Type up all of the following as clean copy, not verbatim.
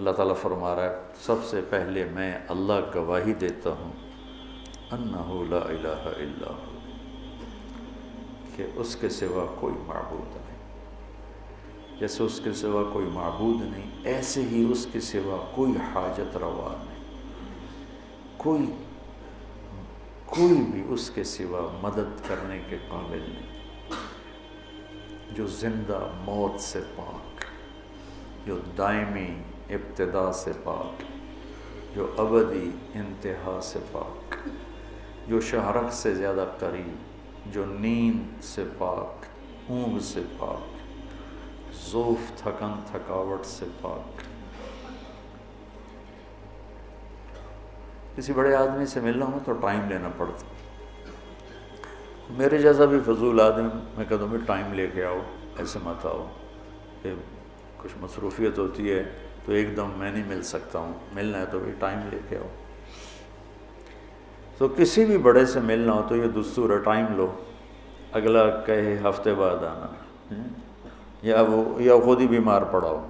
اللہ تعالیٰ فرما رہا ہے سب سے پہلے میں اللہ گواہی دیتا ہوں انہ لا الہ الا ہو، کہ اس کے سوا کوئی معبود نہیں، جیسے اس کے سوا کوئی معبود نہیں ایسے ہی اس کے سوا کوئی حاجت روا نہیں، کوئی بھی اس کے سوا مدد کرنے کے قابل نہیں، جو زندہ موت سے پاک، جو دائمی ابتدا سے پاک، جو ابدی انتہا سے پاک، جو شہرک سے زیادہ قریب، جو نیند سے پاک، اونگ سے پاک، ذوف تھکن تھکاوٹ سے پاک۔ کسی بڑے آدمی سے ملنا ہو تو ٹائم لینا پڑتا، میرے جیسا بھی فضول آدمی میں کہتا ہوں ٹائم لے کے آؤ، ایسے مت آؤ، کہ کچھ مصروفیت ہوتی ہے تو ایک دم میں نہیں مل سکتا ہوں، ملنا ہے تو بھی ٹائم لے کے آؤ۔ تو کسی بھی بڑے سے ملنا ہو تو یہ دستور ہے، ٹائم لو، اگلا کہے ہفتے بعد آنا، یا خود ہی بیمار پڑا ہو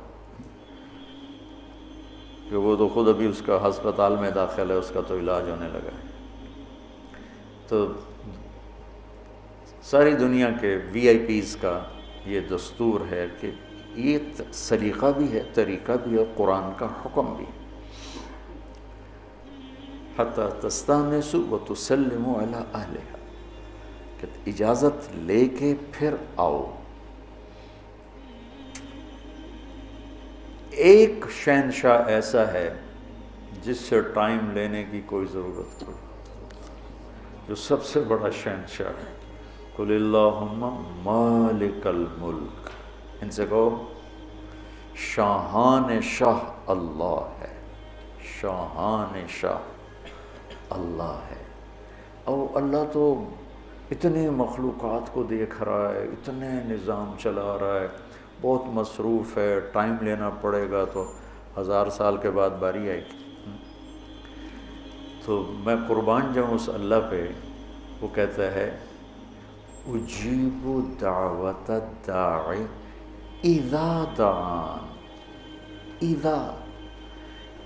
کہ وہ تو خود ابھی اس کا ہسپتال میں داخل ہے، اس کا تو علاج ہونے لگا ہے۔ تو ساری دنیا کے وی آئی پیز کا یہ دستور ہے کہ یہ سلیقہ بھی ہے، طریقہ بھی ہے، قرآن کا حکم بھی، حتی تستانسوا وتسلموا علی اہلہا، کہ اجازت لے کے پھر آؤ۔ ایک شہنشاہ ایسا ہے جس سے ٹائم لینے کی کوئی ضرورت نہیں، جو سب سے بڑا شہنشاہ ہے۔ قل اللہم مالک الملک، ان سے کہو شاہان شاہ اللہ ہے، شاہان شاہ اللہ ہے۔ اور اللہ تو اتنے مخلوقات کو دیکھ رہا ہے، اتنے نظام چلا رہا ہے، بہت مصروف ہے، ٹائم لینا پڑے گا تو 1000 سال کے بعد باری آئے گی۔ تو میں قربان جاؤں اس اللہ پہ، وہ کہتا ہے اجیب دعوت الداعی اذا دعان، اذا،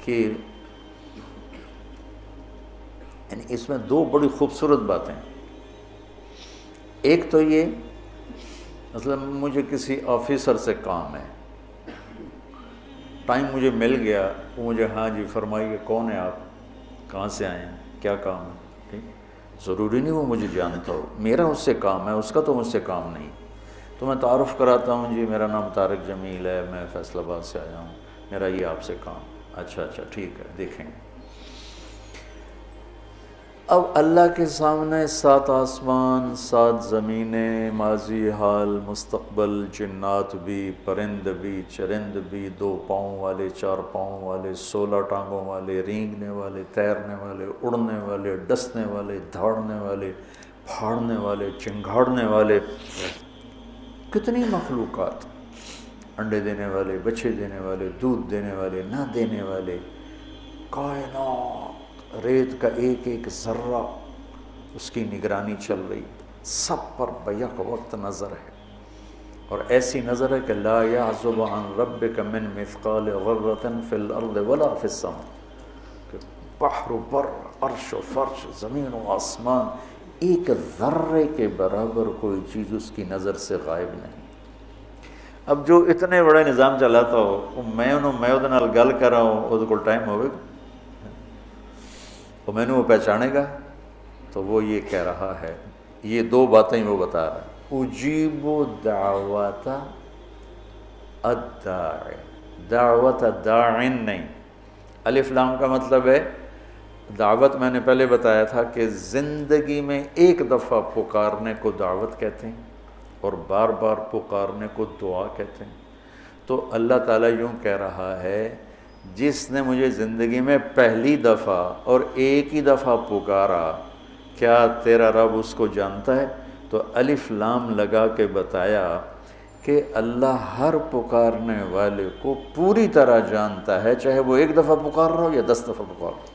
کہ یعنی اس میں دو بڑی خوبصورت باتیں، ایک تو یہ مثلا مجھے کسی آفیسر سے کام ہے، ٹائم مجھے مل گیا، وہ مجھے ہاں جی فرمائیے کون ہے آپ، کہاں سے آئے ہیں، کیا کام ہے، ٹھیک، ضروری نہیں وہ مجھے جانتا ہو، میرا اس سے کام ہے، اس کا تو مجھ سے کام نہیں، تو میں تعارف کراتا ہوں، جی میرا نام طارق جمیل ہے، میں فیصل آباد سے آیا ہوں، میرا یہ آپ سے کام، اچھا ٹھیک ہے دیکھیں گے۔ اب اللہ کے سامنے 7 آسمان 7 زمینیں، ماضی حال مستقبل، جنات بھی، پرند بھی، چرند بھی، 2 پاؤں والے، 4 پاؤں والے، 16 ٹانگوں والے، رینگنے والے، تیرنے والے، اڑنے والے، ڈسنے والے، دھاڑنے والے، پھاڑنے والے، چنگھاڑنے والے، کتنی مخلوقات، انڈے دینے والے، بچے دینے والے، دودھ دینے والے، نہ دینے والے، کائنات، ریت کا ایک ایک ذرہ اس کی نگرانی چل رہی، سب پر بیک وقت نظر ہے، اور ایسی نظر ہے کہ لا یعزب عن ربک من مثقال ذرۃ فی الارض ولا فی السماء، کہ بحر و بر، عرش و فرش، زمین و آسمان، ایک ذرے کے برابر کوئی چیز اس کی نظر سے غائب نہیں۔ اب جو اتنے بڑے نظام چلاتا ہو، میں وہ نال گل کر رہا ہوں، وہ کو ٹائم ہوئے گا، تو میں نے وہ پہچانے گا، تو وہ یہ کہہ رہا ہے، یہ 2 باتیں وہ بتا رہا ہے، اجیب دعوت الداعی، دعوت داعن نہیں، الف لام کا مطلب ہے دعوت، میں نے پہلے بتایا تھا کہ زندگی میں ایک دفعہ پکارنے کو دعوت کہتے ہیں اور بار بار پکارنے کو دعا کہتے ہیں۔ تو اللہ تعالیٰ یوں کہہ رہا ہے، جس نے مجھے زندگی میں پہلی دفعہ اور ایک ہی دفعہ پکارا، کیا تیرا رب اس کو جانتا ہے؟ تو الف لام لگا کے بتایا کہ اللہ ہر پکارنے والے کو پوری طرح جانتا ہے، چاہے وہ 1 دفعہ پکار رہا ہو یا 10 دفعہ پکار رہا ہو۔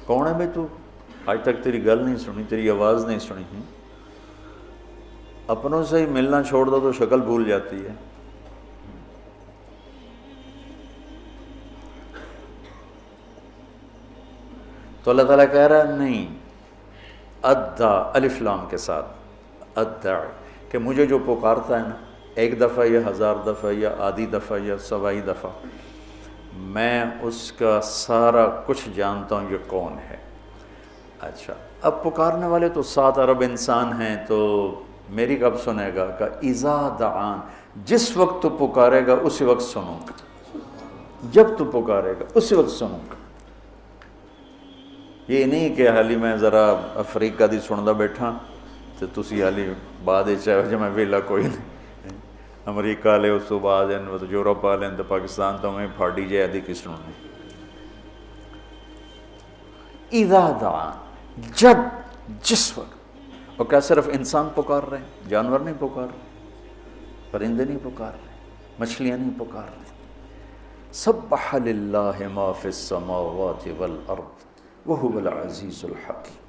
کون ہے بھائی تو؟ آج تک تیری گل نہیں سنی، تیری آواز نہیں سنی، اپنوں سے ہی ملنا چھوڑ دو تو شکل بھول جاتی ہے۔ تو اللہ تعالیٰ کہہ رہا ہے نہیں، ادا الف لام کے ساتھ ادا، کہ مجھے جو پکارتا ہے نا ایک دفعہ یا 1000 دفعہ یا آدھی دفعہ یا سوائی دفعہ، میں اس کا سارا کچھ جانتا ہوں یہ کون ہے۔ اچھا اب پکارنے والے تو 7 ارب انسان ہیں، تو میری کب سنے گا؟ کہ اذا دعان، جس وقت تو پکارے گا اسی وقت سنوں گا، جب تو پکارے گا اسی وقت سنوں گا۔ یہ نہیں کہ حالی میں ذرا افریقہ دی سندا بیٹھا تو تسی حالی بعد چاہے جو میں ویلا کوئی نہیں، امریکہ والے اس تو بعد تو یورپ والے تو پاکستان تو میں پھاڑی جائے دی کس سننی۔ اذا دعان، جب، جس وقت۔ اور کیا صرف انسان پکار رہے ہیں؟ جانور نہیں پکار رہے، پرندے نہیں پکار رہے، مچھلیاں نہیں پکار رہے۔ سبح للہ ما فی السماوات والارض وہو العزیز الحکیم۔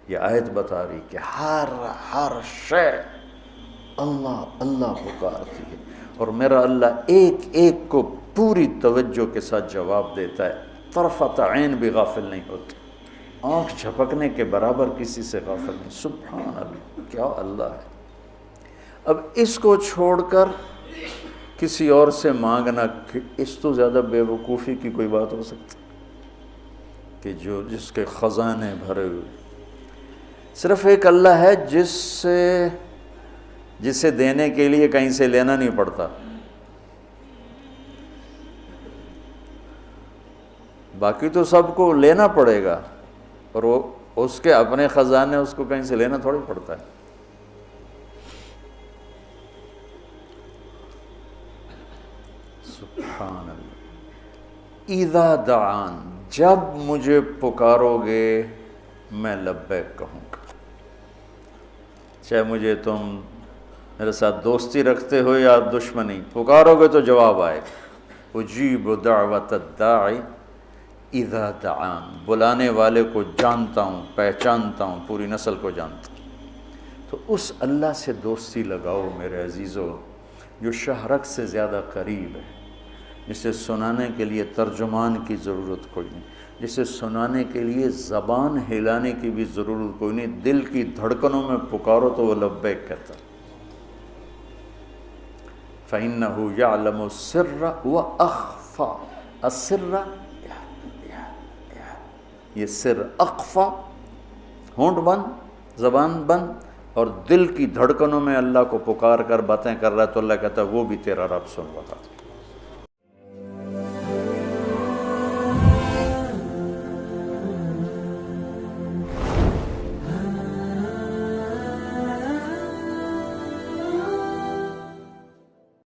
یہ آیت بتا رہی کہ ہر شے اللہ اللہ پکارتی ہے، اور میرا اللہ ایک ایک کو پوری توجہ کے ساتھ جواب دیتا ہے، طرفۃ عین بھی غافل نہیں ہوتی، آنکھ جھپکنے کے برابر کسی سے غافل نہیں۔ سبحان اللہ، کیا اللہ ہے۔ اب اس کو چھوڑ کر کسی اور سے مانگنا، اس تو زیادہ بے وقوفی کی کوئی بات ہو سکتی کہ جس کے خزانے بھرے ہوئے۔ صرف ایک اللہ ہے جسے دینے کے لیے کہیں سے لینا نہیں پڑتا، باقی تو سب کو لینا پڑے گا، اور وہ اس کے اپنے خزانے اس کو کہیں سے لینا تھوڑی پڑتا ہے۔ سبحان اللہ۔ اذا دعان، جب مجھے پکارو گے میں لبیک کہوں گا، چاہے مجھے تم میرے ساتھ دوستی رکھتے ہو یا دشمنی، پکارو گے تو جواب آئے گا۔ اجیب دعوت الداعی اذا دعان، بلانے والے کو جانتا ہوں، پہچانتا ہوں، پوری نسل کو جانتا ہوں۔ تو اس اللہ سے دوستی لگاؤ میرے عزیزو، جو شہرک سے زیادہ قریب ہے، جسے سنانے کے لیے ترجمان کی ضرورت کوئی نہیں، جسے سنانے کے لیے زبان ہلانے کی بھی ضرورت کوئی نہیں، دل کی دھڑکنوں میں پکارو تو وہ لبیک کہتا۔ فَإِنَّهُ يَعْلَمُ السِّرَّ وَأَخْفَى، السِّرَّ یہ سر، اخفا ہونٹ بند، زبان بند، اور دل کی دھڑکنوں میں اللہ کو پکار کر باتیں کر رہا ہے، تو اللہ کہتا ہے وہ بھی تیرا رب سن رہا۔